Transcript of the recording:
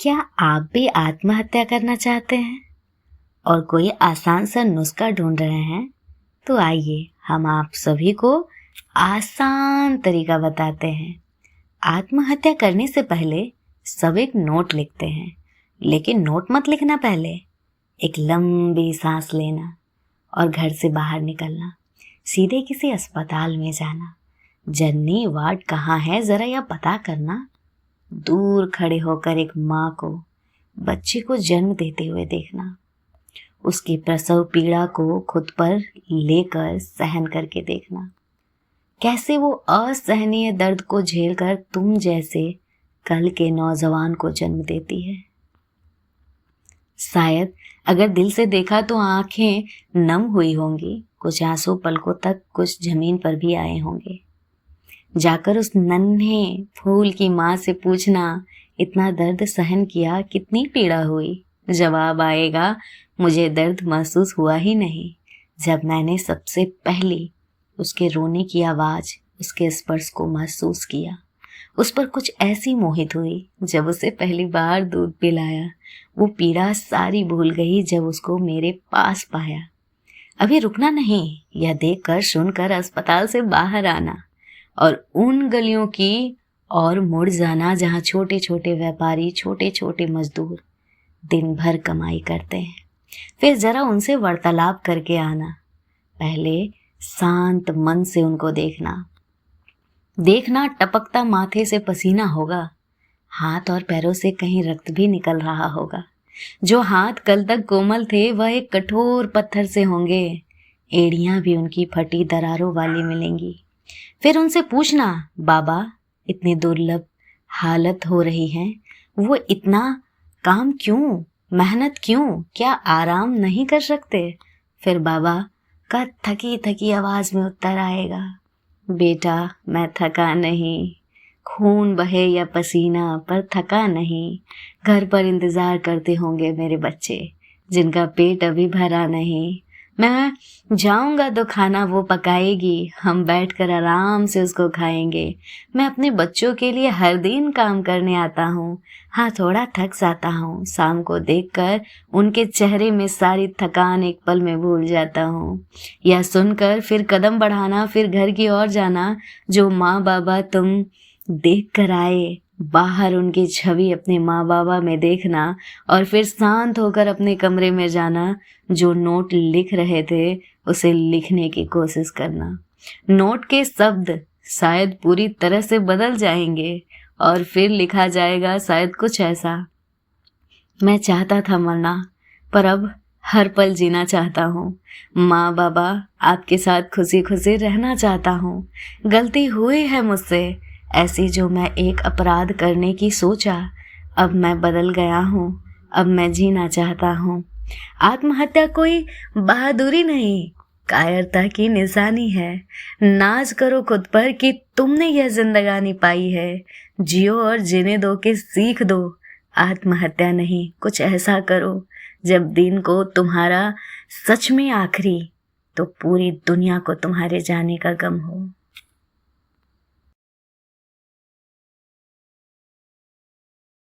क्या आप भी आत्महत्या करना चाहते हैं और कोई आसान सा नुस्खा ढूंढ रहे हैं? तो आइए हम आप सभी को आसान तरीका बताते हैं। आत्महत्या करने से पहले सब एक नोट लिखते हैं, लेकिन नोट मत लिखना। पहले एक लंबी सांस लेना और घर से बाहर निकलना, सीधे किसी अस्पताल में जाना। जननी वार्ड कहाँ है ज़रा यह पता करना। दूर खड़े होकर एक माँ को बच्चे को जन्म देते हुए देखना, उसकी प्रसव पीड़ा को खुद पर लेकर सहन करके देखना, कैसे वो असहनीय दर्द को झेलकर तुम जैसे कल के नौजवान को जन्म देती है। शायद अगर दिल से देखा तो आंखें नम हुई होंगी, कुछ आंसू पलकों तक, कुछ जमीन पर भी आए होंगे। जाकर उस नन्हे फूल की माँ से पूछना, इतना दर्द सहन किया, कितनी पीड़ा हुई? जवाब आएगा, मुझे दर्द महसूस हुआ ही नहीं। जब मैंने सबसे पहली उसके रोने की आवाज़, उसके स्पर्श को महसूस किया, उस पर कुछ ऐसी मोहित हुई। जब उसे पहली बार दूध पिलाया, वो पीड़ा सारी भूल गई जब उसको मेरे पास पाया। अभी रुकना नहीं, यह देखकर सुनकर अस्पताल से बाहर आना और उन गलियों की और मुड़ जाना जहाँ छोटे छोटे व्यापारी, छोटे छोटे मजदूर दिन भर कमाई करते हैं। फिर ज़रा उनसे वार्तालाप करके आना। पहले शांत मन से उनको देखना टपकता माथे से पसीना होगा, हाथ और पैरों से कहीं रक्त भी निकल रहा होगा। जो हाथ कल तक कोमल थे वह एक कठोर पत्थर से होंगे, एड़ियाँ भी उनकी फटी दरारों वाली मिलेंगी। फिर उनसे पूछना, बाबा इतनी दुर्लभ हालत हो रही है, वो इतना काम क्यों, मेहनत क्यों, क्या आराम नहीं कर सकते? फिर बाबा का थकी थकी आवाज़ में उत्तर आएगा, बेटा मैं थका नहीं, खून बहे या पसीना पर थका नहीं। घर पर इंतज़ार करते होंगे मेरे बच्चे, जिनका पेट अभी भरा नहीं। मैं जाऊंगा तो खाना वो पकाएगी, हम बैठकर आराम से उसको खाएंगे। मैं अपने बच्चों के लिए हर दिन काम करने आता हूँ। हाँ, थोड़ा थक जाता हूँ, शाम को देखकर उनके चेहरे में सारी थकान एक पल में भूल जाता हूँ। यह सुनकर फिर कदम बढ़ाना, फिर घर की ओर जाना। जो माँ बाबा तुम देख कर आए, बाहर उनकी छवि अपने माँ बाबा में देखना और फिर शांत होकर अपने कमरे में जाना। जो नोट लिख रहे थे उसे लिखने की कोशिश करना। नोट के शब्द शायद पूरी तरह से बदल जाएंगे और फिर लिखा जाएगा शायद कुछ ऐसा, मैं चाहता था मरना पर अब हर पल जीना चाहता हूँ। माँ बाबा आपके साथ खुशी खुशी रहना चाहता हूँ। गलती हुई है मुझसे ऐसी जो मैं एक अपराध करने की सोचा, अब मैं बदल गया हूँ, अब मैं जीना चाहता हूँ। आत्महत्या कोई बहादुरी नहीं, कायरता की निशानी है। नाज करो खुद पर कि तुमने यह जिंदगानी पाई है। जियो और जीने दो के सीख दो। आत्महत्या नहीं, कुछ ऐसा करो जब दिन को तुम्हारा सच में आखिरी, तो पूरी दुनिया को तुम्हारे जाने का गम हो।